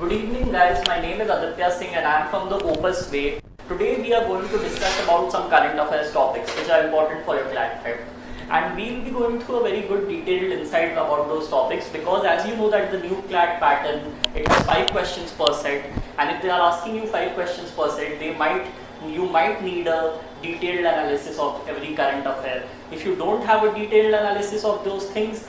Good evening guys, my name is Aditya Singh and I am from the Opus Way. Today we are going to discuss about some current affairs topics which are important for your CLAT prep. And we will be going through a very good detailed insight about those topics because as you know that the new CLAT pattern, it has 5 questions per set, and if they are asking you 5 questions per set, you might need a detailed analysis of every current affair. If you don't have a detailed analysis of those things,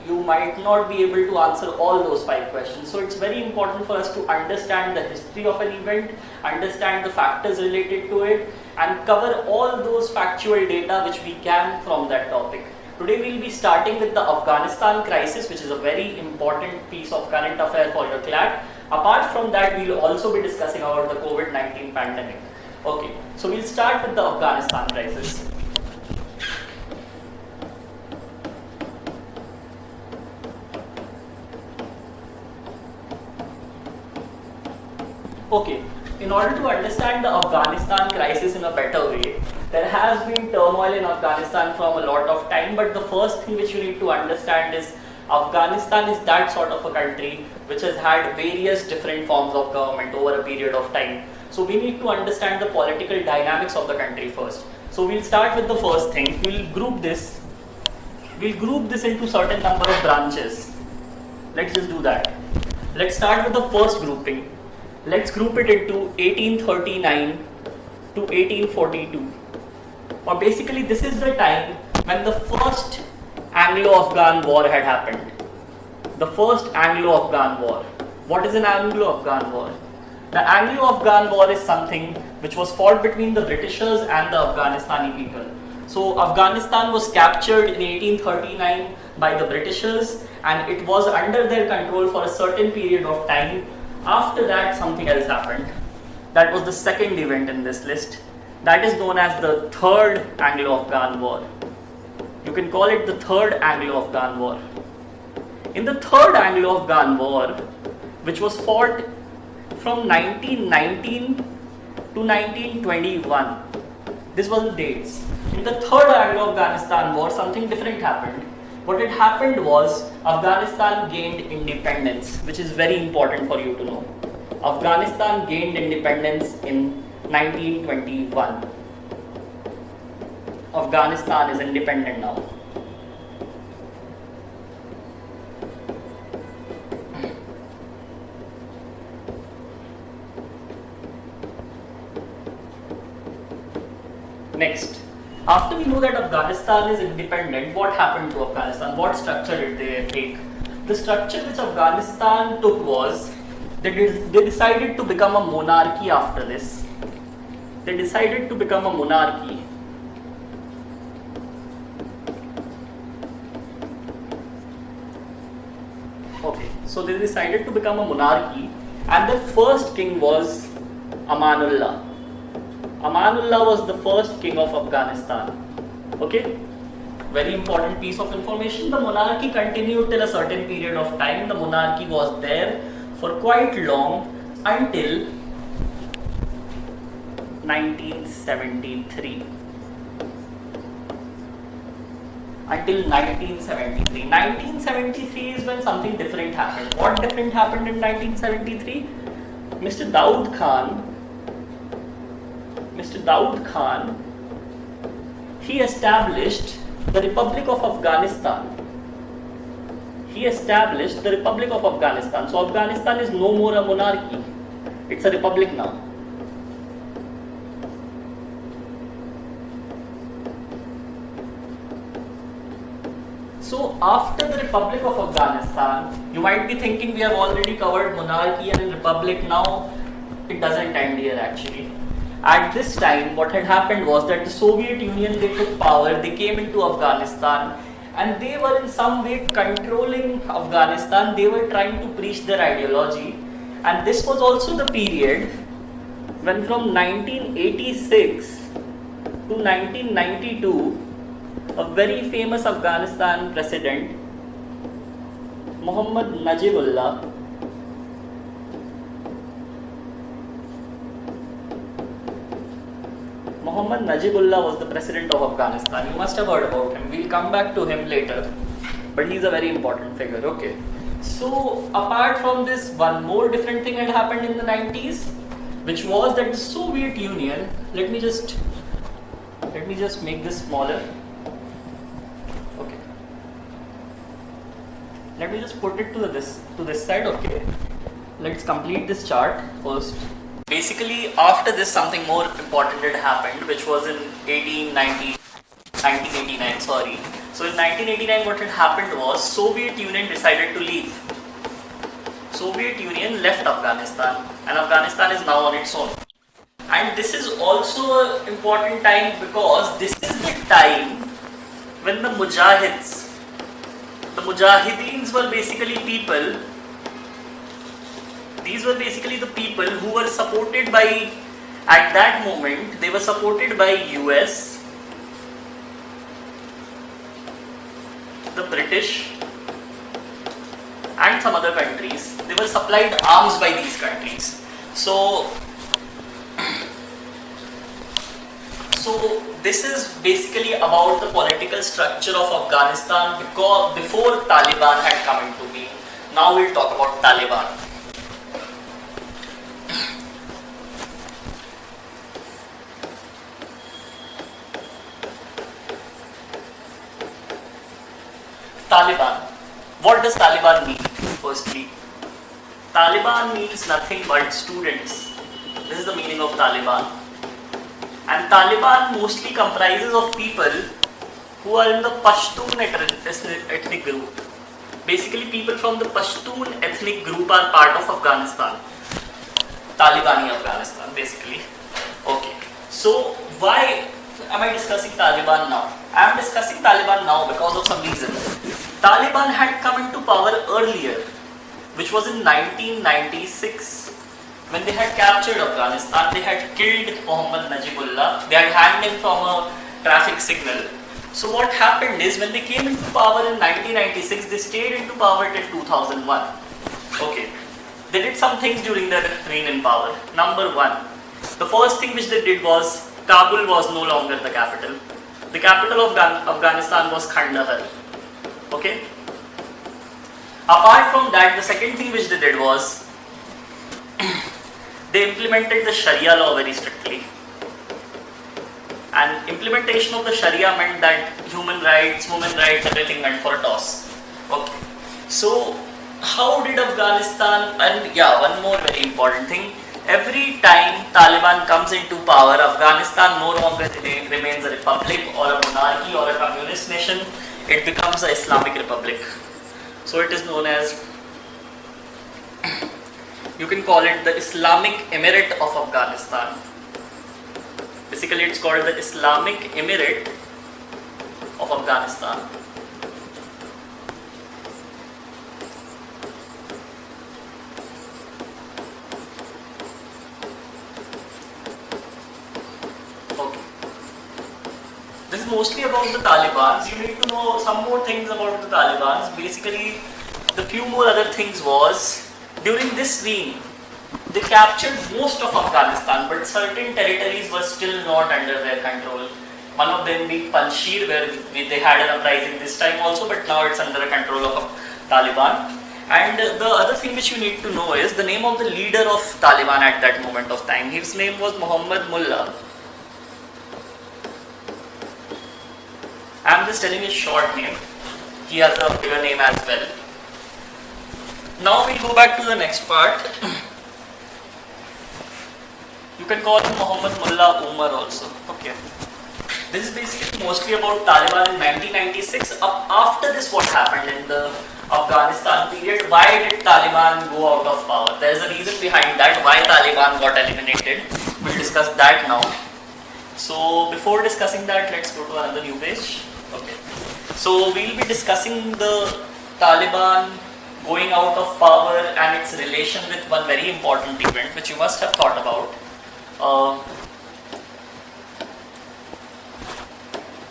you might not be able to answer all those 5 questions. So it's very important for us to understand the history of an event, understand the factors related to it, and cover all those factual data which we can from that topic. Today we'll be starting with the Afghanistan crisis, which is a very important piece of current affair for your CLAT. Apart from that, we'll also be discussing about the COVID-19 pandemic. Okay, so we'll start with the Afghanistan crisis. Okay, in order to understand the Afghanistan crisis in a better way, there has been turmoil in Afghanistan from a lot of time, but the first thing which you need to understand is Afghanistan is that sort of a country which has had various different forms of government over a period of time. So we need to understand the political dynamics of the country first. So we'll start with the first thing. We'll group this into certain number of branches. Let's just do that. Let's start with the first grouping. Let's group it into 1839 to 1842. Or basically this is the time when the first Anglo-Afghan war had happened. The first Anglo-Afghan war. What is an Anglo-Afghan war? The Anglo-Afghan war is something which was fought between the Britishers and the Afghanistani people. So Afghanistan was captured in 1839 by the Britishers and it was under their control for a certain period of time. After that, something else happened. That was the second event in this list. That is known as the Third Anglo-Afghan War. You can call it the Third Anglo-Afghan War. In the Third Anglo-Afghan War, which was fought from 1919 to 1921, this was the dates. In the Third Anglo-Afghanistan War, something different happened. What had happened was Afghanistan gained independence, which is very important for you to know. Afghanistan gained independence in 1921. Afghanistan is independent now. Next. After we know that Afghanistan is independent, what happened to Afghanistan? What structure did they take? The structure which Afghanistan took was, they decided to become a monarchy after this. They decided to become a monarchy. Okay, so they decided to become a monarchy and the first king was Amanullah. Amanullah was the first king of Afghanistan. Okay, very important piece of information. The monarchy continued till a certain period of time. The monarchy was there for quite long until 1973. Until 1973. 1973 is when something different happened. What different happened in 1973? Mr. Daud Khan, he established the Republic of Afghanistan. So Afghanistan is no more a monarchy. It's a republic now. So after the Republic of Afghanistan, you might be thinking we have already covered monarchy and republic now. It doesn't end here actually. At this time, what had happened was that the Soviet Union, they took power, they came into Afghanistan and they were in some way controlling Afghanistan. They were trying to preach their ideology, and this was also the period when from 1986 to 1992, a very famous Afghanistan president, Muhammad Najibullah, Muhammad Najibullah was the president of Afghanistan. You must have heard about him. We'll come back to him later. But he's a very important figure. Okay. So apart from this, one more different thing had happened in the 90s, which was that the Soviet Union, let me just make this smaller. Okay. Let me just put it to this side. Okay. Let's complete this chart first. Basically, after this, something more important had happened, which was in 1989. Sorry. So in 1989, what had happened was Soviet Union decided to leave. Soviet Union left Afghanistan, and Afghanistan is now on its own. And this is also an important time because this is the time when the Mujahideens were basically people. These were basically the people who were supported by, at that moment, they were supported by US, the British, and some other countries. They were supplied arms by these countries. So this is basically about the political structure of Afghanistan before Taliban had come into being. Now we'll talk about Taliban. Taliban. What does Taliban mean? Firstly, Taliban means nothing but students. This is the meaning of Taliban. And Taliban mostly comprises of people who are in the Pashtun ethnic group. Basically, people from the Pashtun ethnic group are part of Afghanistan. Talibani Afghanistan, basically. Okay. So, why am I discussing Taliban now? I am discussing Taliban now because of some reasons. Taliban had come into power earlier, which was in 1996. When they had captured Afghanistan, they had killed Muhammad Najibullah. They had hanged him from a traffic signal. So what happened is, when they came into power in 1996, they stayed into power till 2001. Okay. They did some things during their reign in power. Number one, the first thing which they did was, Kabul was no longer the capital. The capital of Afghanistan was Kandahar. Okay. Apart from that, the second thing which they did was, they implemented the Sharia law very strictly. And implementation of the Sharia meant that human rights, women rights, everything went for a toss. Okay. So, how did Afghanistan, and yeah, one more very important thing, every time Taliban comes into power, Afghanistan no longer remains a republic or a monarchy or a communist nation, it becomes an Islamic republic. So it is known as, you can call it the Islamic Emirate of Afghanistan. Basically, it's called the Islamic Emirate of Afghanistan. Okay. This is mostly about the Taliban. You need to know some more things about the Taliban. Basically, the few more other things was, during this reign, they captured most of Afghanistan, but certain territories were still not under their control. One of them being Panjshir, where they had an uprising this time also, but now it's under the control of Taliban. And the other thing which you need to know is the name of the leader of Taliban at that moment of time. His name was Muhammad Mullah. I'm just telling his short name. He has a bigger name as well. Now we'll go back to the next part. You can call him Muhammad Mullah Umar also. Okay. This is basically mostly about Taliban in 1996. After this, what happened in the Afghanistan period? Why did Taliban go out of power? There is a reason behind that, why Taliban got eliminated. We'll discuss that now. So before discussing that, let's go to another new page. Okay. So we'll be discussing the Taliban going out of power and its relation with one very important event which you must have thought about.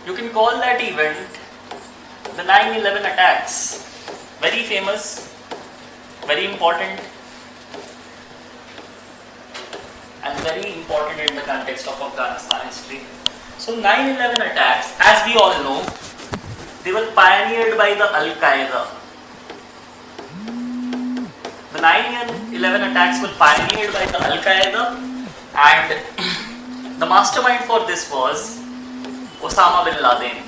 You can call that event the 9/11 attacks. Very famous, very important, and very important in the context of Afghanistan history. So 9/11 attacks, as we all know, they were pioneered by the Al-Qaeda. The 9/11 attacks were pioneered by the Al-Qaeda, and the mastermind for this was Osama bin Laden.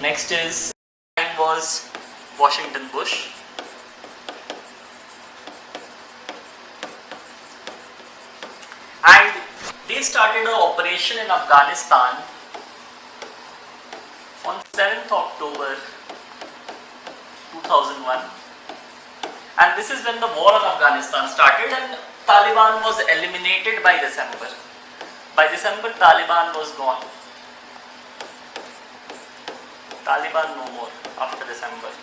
Next was Washington Bush. And they started an operation in Afghanistan on 7th October 2001. And this is when the war on Afghanistan started, and Taliban was eliminated by December. By December, Taliban was gone. Taliban no more after December.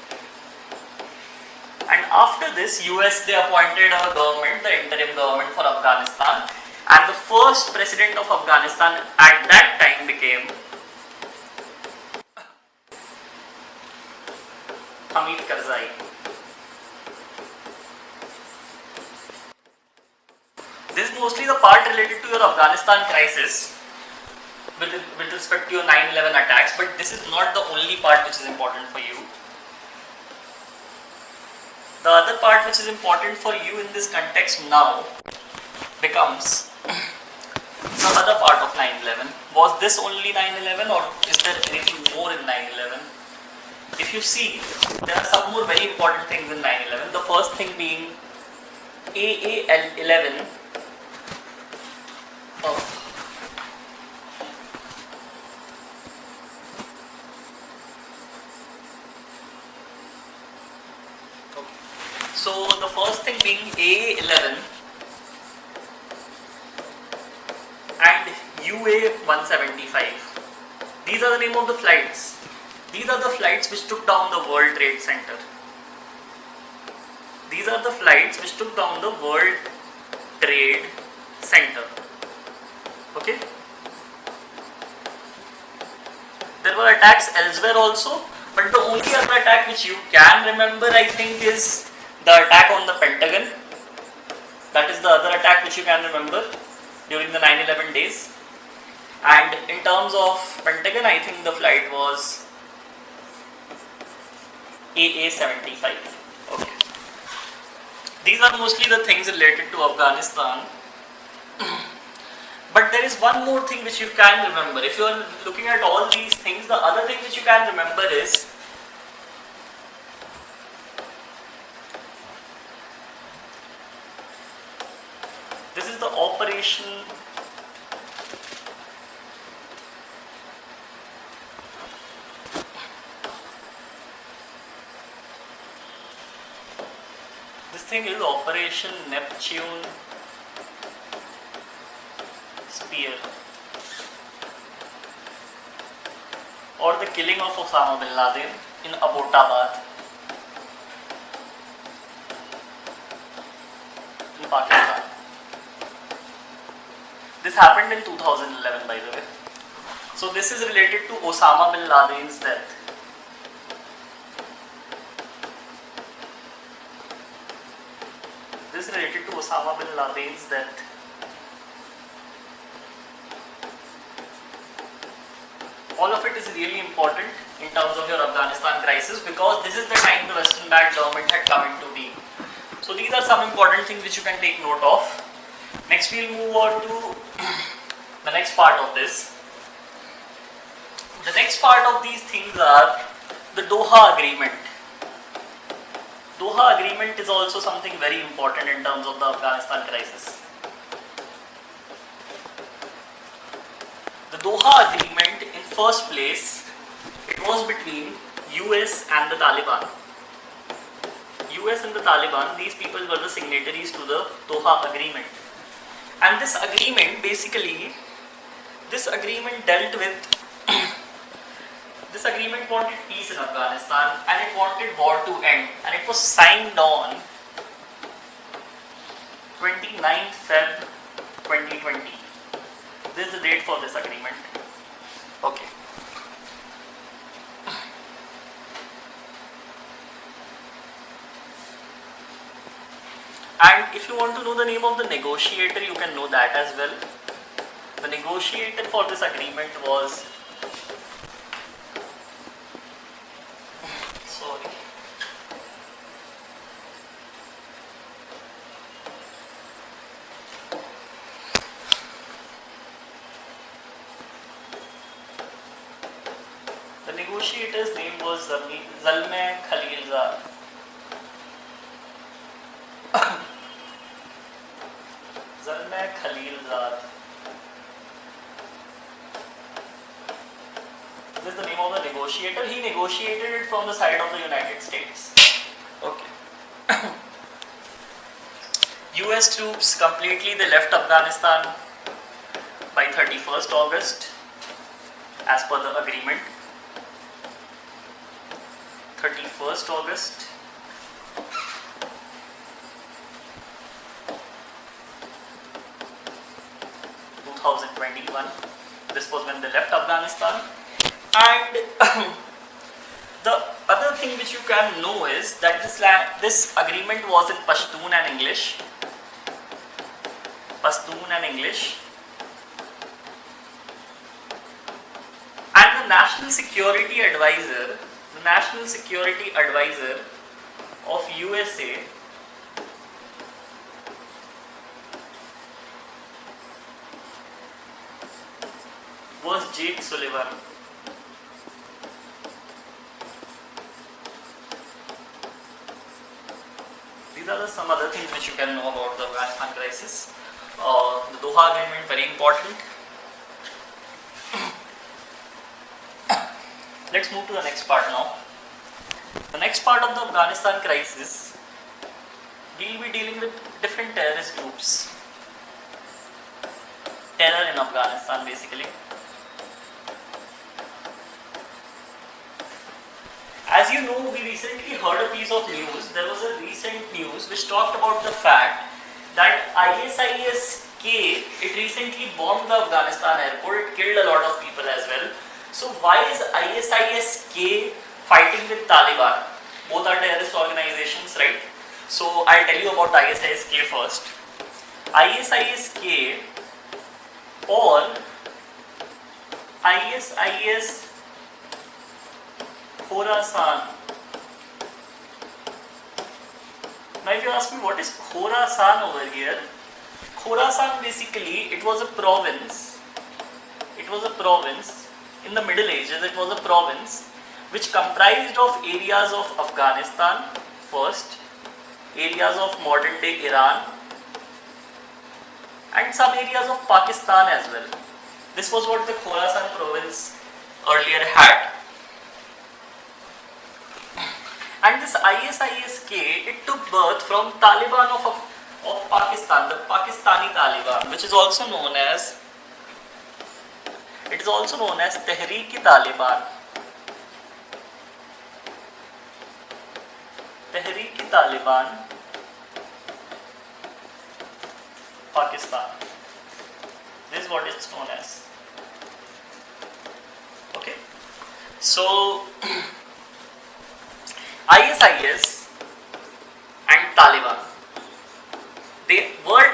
And after this, US, they appointed a government, the interim government for Afghanistan, and the first president of Afghanistan at that time became Hamid Karzai. This is mostly the part related to your Afghanistan crisis with respect to your 9/11 attacks, but this is not the only part which is important for you. The other part which is important for you in this context now becomes the other part of 9/11. Was this only 9/11, or is there anything more in 9/11? If you see, there are some more very important things in 9/11. The first thing being AAL-11. So the first thing being AA-11 and UA-175. These are the name of the flights. These are the flights which took down the World Trade Center. These are the flights which took down the World Trade Center. Okay? There were attacks elsewhere also, but the only other attack which you can remember, I think, is the attack on the Pentagon. That is the other attack which you can remember during the 9/11 days. And in terms of Pentagon, I think the flight was AA-75. Okay. These are mostly the things related to Afghanistan. But there is one more thing which you can remember. If you are looking at all these things, the other thing which you can remember is this is the operation Operation Neptune Spear, or the killing of Osama bin Laden in Abbottabad in Pakistan. This happened in 2011, by the way. So this is related to Osama bin Laden's death. This is related to Osama bin Laden's death. All of it is really important in terms of your Afghanistan crisis, because this is the time the Western-backed government had come into being. So these are some important things which you can take note of. Next we'll move on to the next part of this. The next part of these things are the Doha Agreement. Doha Agreement is also something very important in terms of the Afghanistan crisis. The Doha Agreement, in first place, it was between US and the Taliban. US and the Taliban, these people were the signatories to the Doha Agreement. And this agreement, basically, this agreement dealt with this agreement wanted peace in Afghanistan, and it wanted war to end, and it was signed on 29th Feb 2020. This is the date for this agreement. Okay. And if you want to know the name of the negotiator, you can know that as well. The negotiator for this agreement was, sorry, the negotiator's name was Zalmay Khalilzad. Zalmay Khalilzad. This is the name of the negotiator. He negotiated it from the side of the United States. Okay. US troops completely they left Afghanistan by 31st August as per the agreement. 31st August. This was when they left Afghanistan. And the other thing which you can know is that this agreement was in Pashtun and English. Pashtun and English. And the National Security Advisor of USA was Jake Sullivan. These are some other things which you can know about the Afghanistan crisis. The Doha Agreement, very important. Let's move to the next part now. The next part of the Afghanistan crisis, we will be dealing with different terrorist groups. Terror in Afghanistan basically. As you know, we recently heard a piece of news. There was a recent news which talked about the fact that ISIS-K, it recently bombed the Afghanistan airport. It killed a lot of people as well. So why is ISIS-K fighting with Taliban? Both are terrorist organizations, right? So I'll tell you about ISIS-K first. ISIS-K or ISIS Khorasan. Now if you ask me what is Khorasan over here, Khorasan basically it was a province. It was a province in the Middle Ages. It was a province which comprised of areas of Afghanistan first, areas of modern day Iran, and some areas of Pakistan as well. This was what the Khorasan province earlier had. And this ISIS-K, it took birth from Taliban of Pakistan, the Pakistani Taliban, which is also known as Tehreek-e-Taliban. Tehreek-e-Taliban, Pakistan. This is what it's known as. Okay. So ISIS and Taliban, they were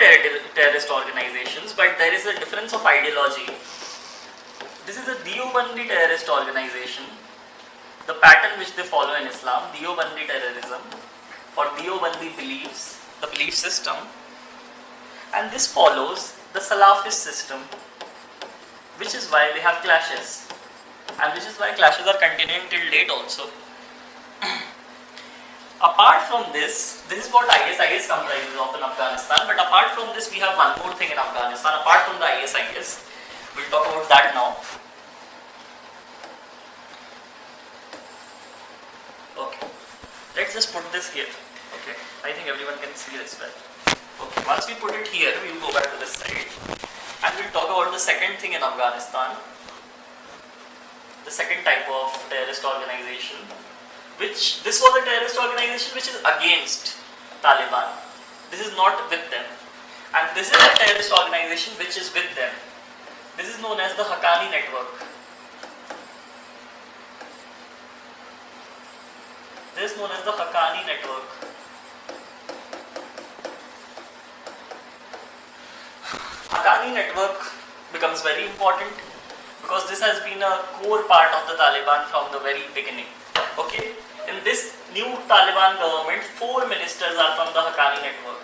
terrorist organizations, but there is a difference of ideology. This is a Deobandi terrorist organization. The pattern which they follow in Islam, Deobandi terrorism or Deobandi beliefs, the belief system, and this follows the Salafist system, which is why they have clashes, and which is why clashes are continuing till date also. Apart from this is what ISIS comprises of in Afghanistan, but apart from this we have one more thing in Afghanistan, apart from the ISIS. We'll talk about that now. Okay, let's just put this here. Okay, I think everyone can see this well. Okay, once we put it here, we will go back to this side and we'll talk about the second thing in Afghanistan, the second type of terrorist organization. Which this was a terrorist organization which is against Taliban. This is not with them. And this is a terrorist organization which is with them. This is known as the Haqqani network. This is known as the Haqqani network. Haqqani network becomes very important because this has been a core part of the Taliban from the very beginning. Okay, in this new Taliban government, 4 ministers are from the Haqqani network.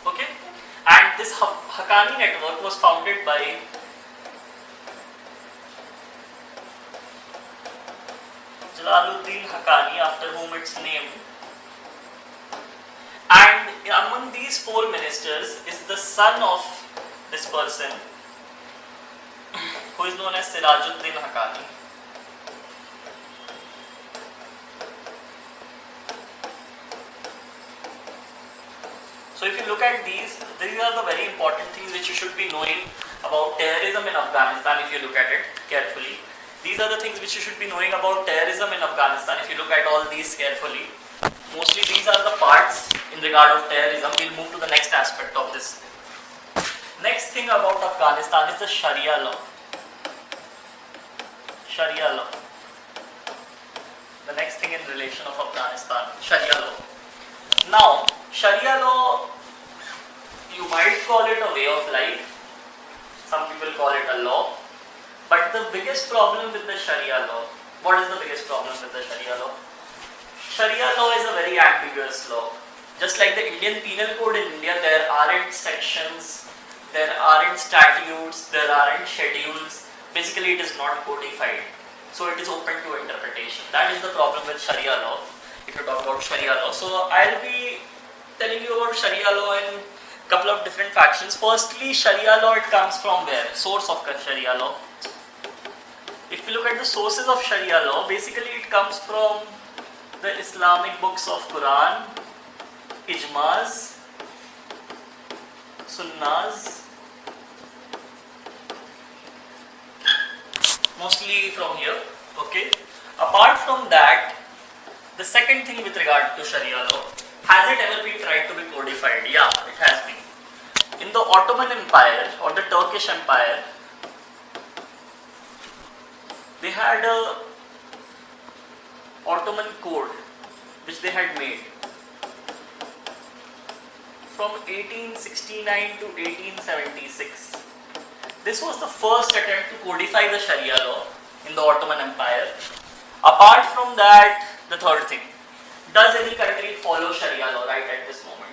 Okay, and this Haqqani network was founded by Jalaluddin Haqqani, after whom it's named. And among these 4 ministers is the son of this person, who is known as Sirajuddin Haqqani. So if you look at these are the very important things which you should be knowing about terrorism in Afghanistan if you look at it carefully. These are the things which you should be knowing about terrorism in Afghanistan if you look at all these carefully. Mostly these are the parts in regard of terrorism. We'll move to the next aspect of this. Next thing about Afghanistan is the Sharia law. Sharia law. The next thing in relation of Afghanistan, Sharia law. Now, Sharia law, you might call it a way of life. Some people call it a law. But the biggest problem with the Sharia law, what is the biggest problem with the Sharia law? Sharia law is a very ambiguous law. Just like the Indian Penal Code in India, there aren't sections, there aren't statutes, there aren't schedules. Basically, it is not codified. So it is open to interpretation. That is the problem with Sharia law, if you talk about Sharia law. So I'll be telling you about Sharia law in a couple of different factions. Firstly, Sharia law, it comes from where? Source of Sharia law. If you look at the sources of Sharia law, basically it comes from the Islamic books of Quran, Ijmas, Sunnahs, mostly from here. Okay. Apart from that, the second thing with regard to Sharia law, has it ever been tried to be codified? Yeah, it has been. In the Ottoman Empire or the Turkish Empire, they had a Ottoman code which they had made from 1869 to 1876. This was the first attempt to codify the Sharia law in the Ottoman Empire. Apart from that, the third thing, does any country follow Sharia law right at this moment?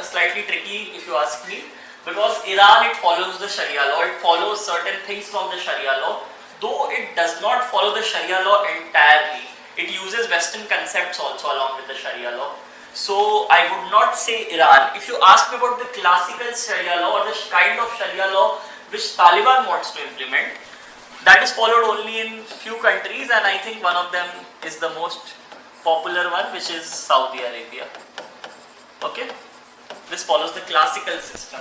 Slightly tricky if you ask me, because Iran, it follows the Sharia law, it follows certain things from the Sharia law, though it does not follow the Sharia law entirely. It uses Western concepts also along with the Sharia law. So I would not say Iran. If you ask me about the classical Sharia law or the kind of Sharia law which Taliban wants to implement, that is followed only in few countries, and I think one of them is the most popular one, which is Saudi Arabia. Okay, this follows the classical system.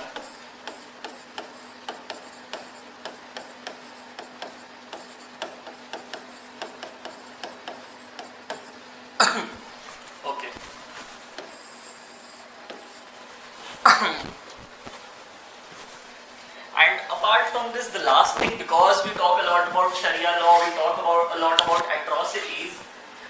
Okay. And apart from this, the last thing, because we talk a lot about Sharia law, we talk about a lot about atrocities,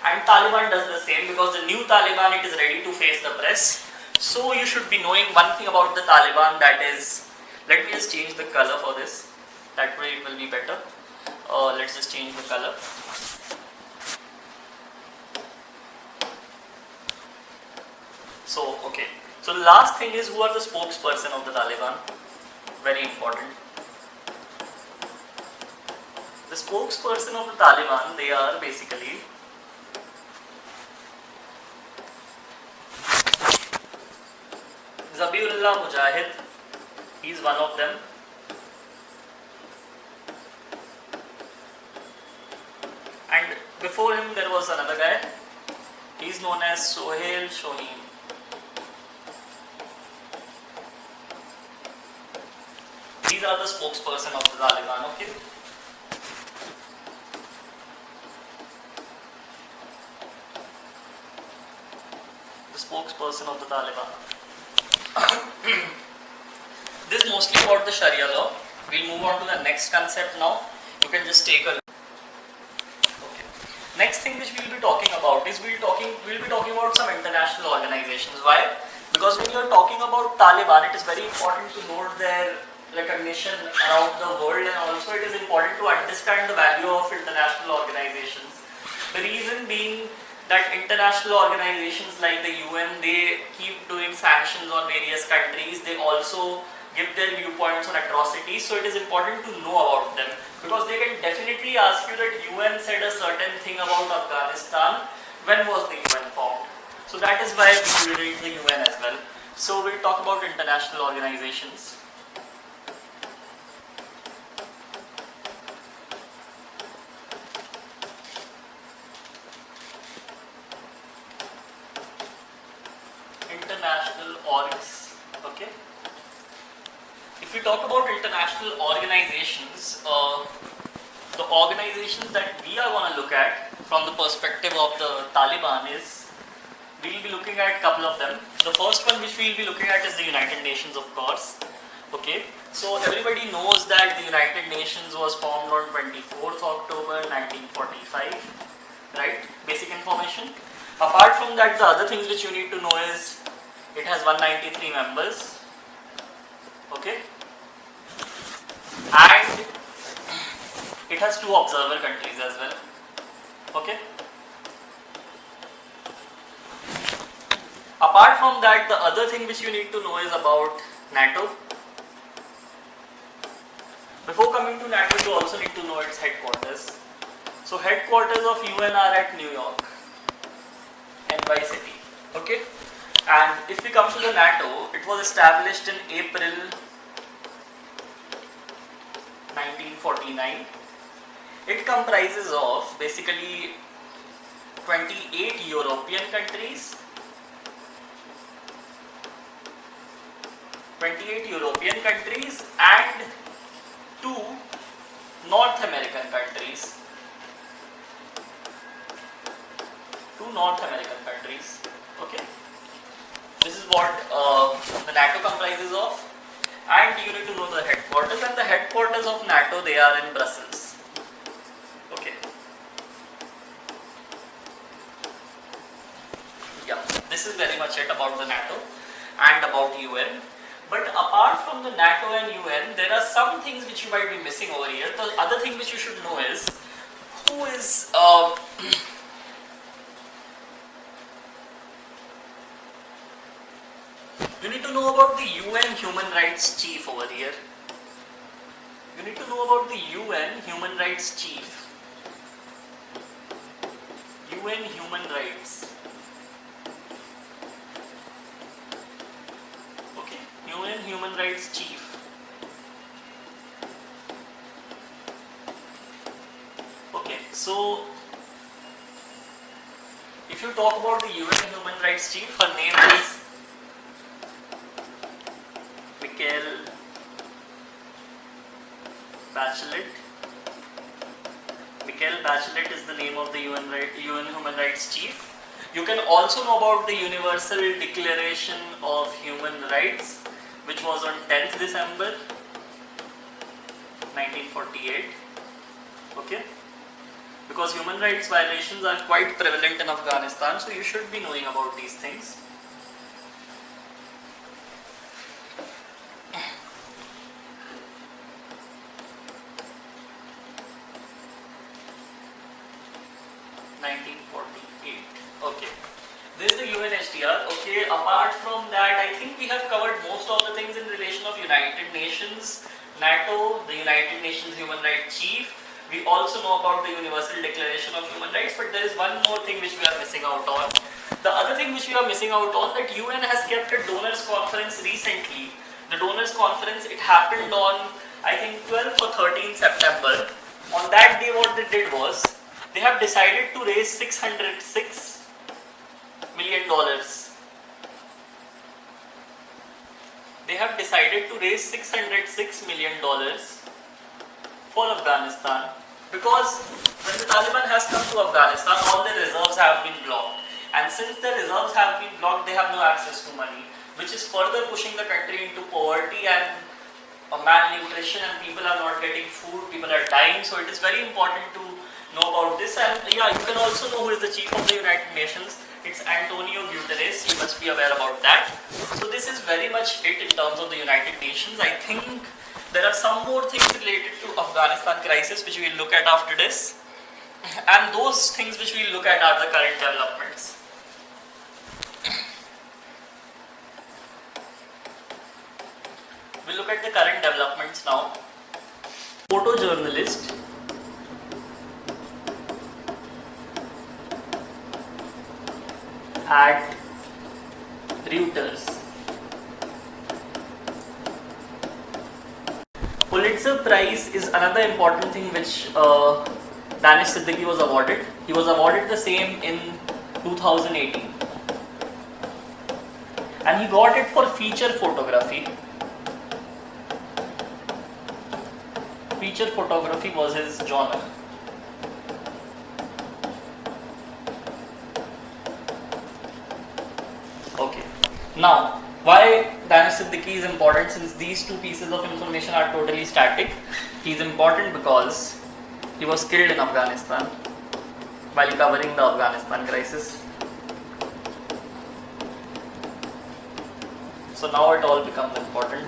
and Taliban does the same, because the new Taliban, it is ready to face the press. So you should be knowing one thing about the Taliban, that is, let me just change the color for this, that way it will be better. Let's just change the color. So, okay. So the last thing is, who are the spokesperson of the Taliban? Very important. The spokesperson of the Taliban, they are basically Zabiullah Mujahid. He is one of them. And before him there was another guy. He is known as Sohail Shoheen. These are the spokesperson of the Taliban, okay? The spokesperson of the Taliban. This is mostly about the Sharia law. We'll move on to the next concept now. You can just take a look. Okay. Next thing which we'll be talking about is we'll be talking about some international organizations. Why? Because when you're talking about Taliban, it is very important to note their recognition around the world, and also it is important to understand the value of international organizations. The reason being that international organizations like the UN, they keep doing sanctions on various countries. They also give their viewpoints on atrocities, so it is important to know about them, because they can definitely ask you that UN said a certain thing about Afghanistan. When was the UN formed? So that is why we read the UN as well. So we'll talk about international organizations. International orgs. Okay. If we talk about international organizations, the organizations that we are going to look at from the perspective of the Taliban is, we'll be looking at a couple of them. The first one which we'll be looking at is the United Nations, of course. Okay, so everybody knows that the United Nations was formed on 24th October 1945, right? Basic information. Apart from that, the other things which you need to know is it has 193 members. Okay, and it has 2 observer countries as well. Okay. Apart from that, the other thing which you need to know is about NATO. Before coming to NATO, you also need to know its headquarters. So headquarters of UN are at New York, NY City. Okay. And if we come to the NATO, it was established in April 1949. It comprises of basically 28 European countries, 28 European countries and 2 North American countries. 2 North American countries. Okay. This is what the NATO comprises of, and you need to know the headquarters, and the headquarters of NATO, they are in Brussels. Okay. Yeah, this is very much it about the NATO and about UN. But apart from the NATO and UN, there are some things which you might be missing over here. The other thing which you should know is who is you need to know about the UN Human Rights Chief over here. You need to know about the UN Human Rights Chief. UN Human Rights. Okay, UN Human Rights Chief. Okay, so if you talk about the UN Human Rights Chief, her name is Michelle Bachelet. Michelle Bachelet is the name of the UN Human Rights Chief. You can also know about the Universal Declaration of Human Rights, which was on 10th December 1948. Okay, because human rights violations are quite prevalent in Afghanistan, so you should be knowing about these things. Okay, this is the UNHCR. Okay, apart from that, I think we have covered most of the things in relation of United Nations, NATO, the United Nations Human Rights Chief. We also know about the Universal Declaration of Human Rights, but there is one more thing which we are missing out on. The other thing which we are missing out on, that UN has kept a donors conference recently. The donors conference, it happened on, I think, 12th or 13th September. On that day, what they did was, they have decided to raise $606 million. They have decided to raise $606 million for Afghanistan, because when the Taliban has come to Afghanistan, all their reserves have been blocked, and since their reserves have been blocked, they have no access to money, which is further pushing the country into poverty and malnutrition, and people are not getting food, people are dying. So it is very important to know about this. And yeah, you can also know who is the Chief of the United Nations. It's Antonio Guterres, you must be aware about that. So this is very much it in terms of the United Nations. I think there are some more things related to Afghanistan crisis which we'll look at after this. And those things which we'll look at are the current developments. We'll look at the current developments now. Photojournalist at Reuters. Pulitzer Prize is another important thing which Danish Siddiqui was awarded. He was awarded the same in 2018. And he got it for feature photography. Feature photography was his genre. Okay. Now, why Danish Siddiqui is important, since these two pieces of information are totally static? He is important because he was killed in Afghanistan while covering the Afghanistan crisis. So now it all becomes important.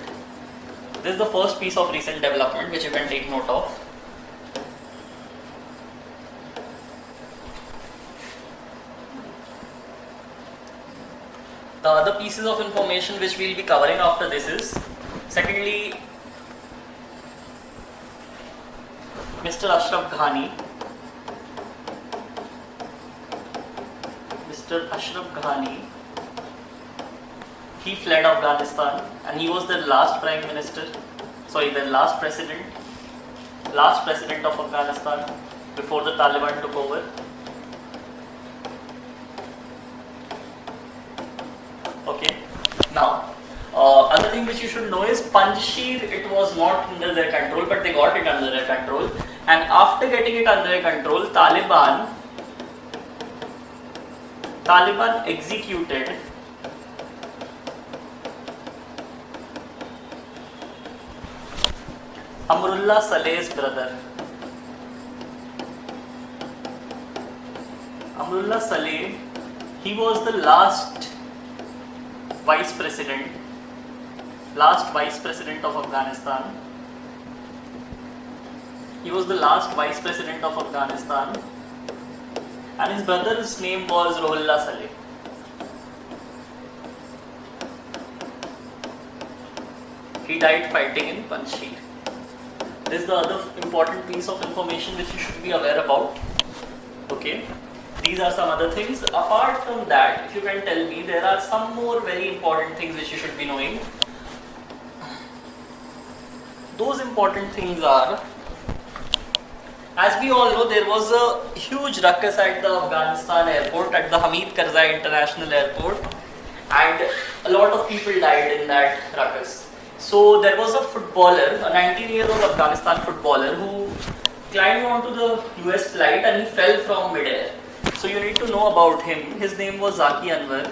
This is the first piece of recent development which you can take note of. The other pieces of information which we will be covering after this is, secondly, Mr. Ashraf Ghani. Mr. Ashraf Ghani, he fled Afghanistan and he was the last last president of Afghanistan before the Taliban took over. Okay. Now, other thing which you should know is Panjshir, it was not under their control, but they got it under their control. And after getting it under their control, Taliban executed Amrullah Saleh's brother. Amrullah Saleh, he was the last vice president of Afghanistan. He was the last vice president of Afghanistan, and his brother's name was Ruhollah Saleh. He died fighting in Panjshir. This is the other important piece of information which you should be aware about. Okay. These are some other things. Apart from that, if you can tell me, there are some more very important things which you should be knowing. Those important things are, as we all know, there was a huge ruckus at the Afghanistan airport, at the Hamid Karzai International Airport, and a lot of people died in that ruckus. So there was a footballer, a 19-year-old Afghanistan footballer, who climbed onto the US flight and he fell from midair. So you need to know about him. His name was Zaki Anwar.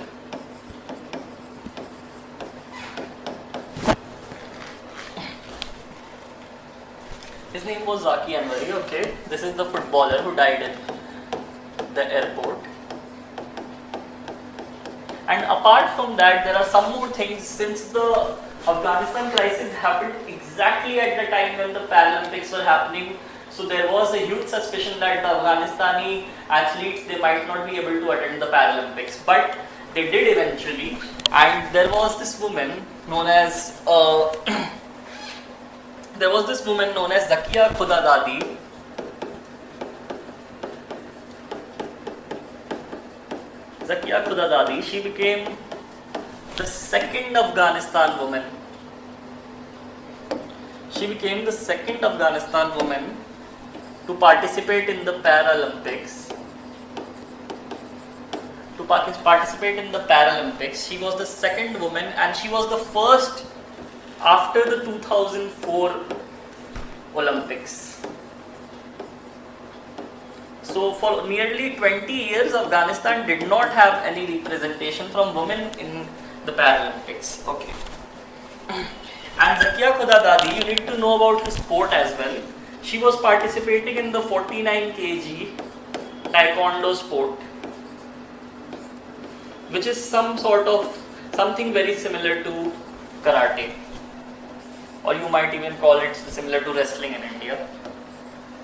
His name was Zaki Anwari, okay. This is the footballer who died in the airport. And apart from that, there are some more things. Since the Afghanistan crisis happened exactly at the time when the Paralympics were happening, so there was a huge suspicion that the Afghanistani athletes, they might not be able to attend the Paralympics, but they did eventually. And there was this woman known as Zakia Khudadadi. Zakia Khudadadi, she became the second Afghanistan woman. She became the second Afghanistan woman to participate in the Paralympics. She was the second woman, and she was the first after the 2004 Olympics. So for nearly 20 years, Afghanistan did not have any representation from women in the Paralympics. Okay. And Zakia Khudadadi, you need to know about her sport as well. She was participating in the 49 kg taekwondo sport. which is something very similar to karate, or you might even call it similar to wrestling in India.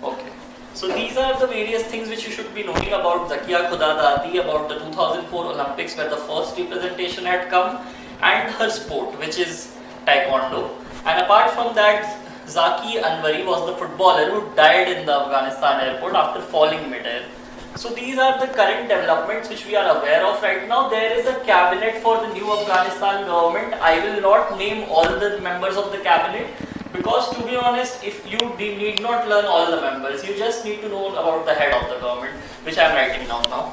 Okay. So these are the various things which you should be knowing about Zakia Khudadadi, about the 2004 Olympics where the first representation had come, and her sport, which is Taekwondo. And apart from that, Zaki Anwari was the footballer who died in the Afghanistan airport after falling mid-air. So these are the current developments which we are aware of right now. There is a cabinet for the new Afghanistan government. I will not name all the members of the cabinet, because to be honest, if you need not learn all the members, you just need to know about the head of the government, which I am writing down now.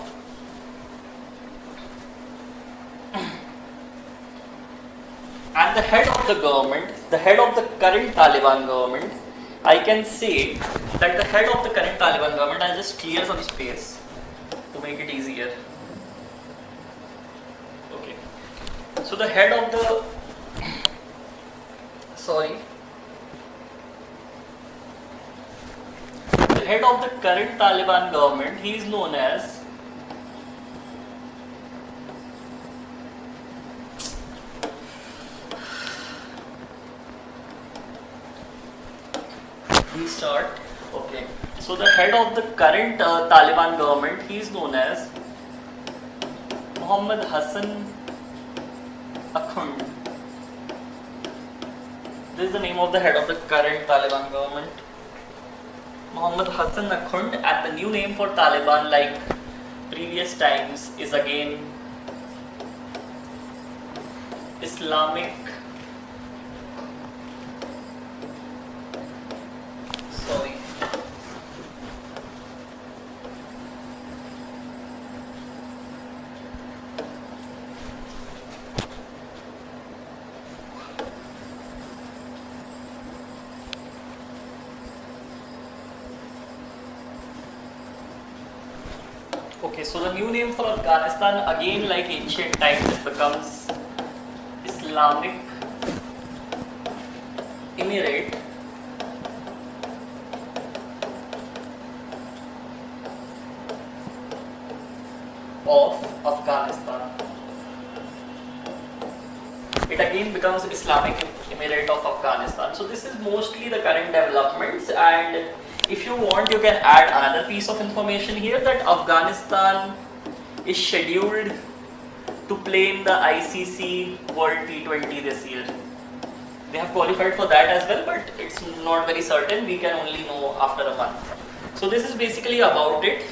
And the head of the government, the head of the current Taliban government, I can say that the head of the current Taliban government, I'll just clear some space to make it easier. Okay. So the head of the, the head of the current Taliban government, he is known as Okay. So the head of the current Taliban government, he is known as Mohammad Hassan Akhund. This is the name of the head of the current Taliban government. Mohammad Hassan Akhund, and the new name for Taliban, like previous times, is again Islamic Okay, so the new name for Afghanistan, again like ancient times, it becomes Islamic Emirate of Afghanistan. It again becomes Islamic Emirate of Afghanistan. So this is mostly the current developments, and if you want, you can add another piece of information here, that Afghanistan is scheduled to play in the ICC World T20 this year. They have qualified for that as well, but it's not very certain. We can only know after a month. So this is basically about it.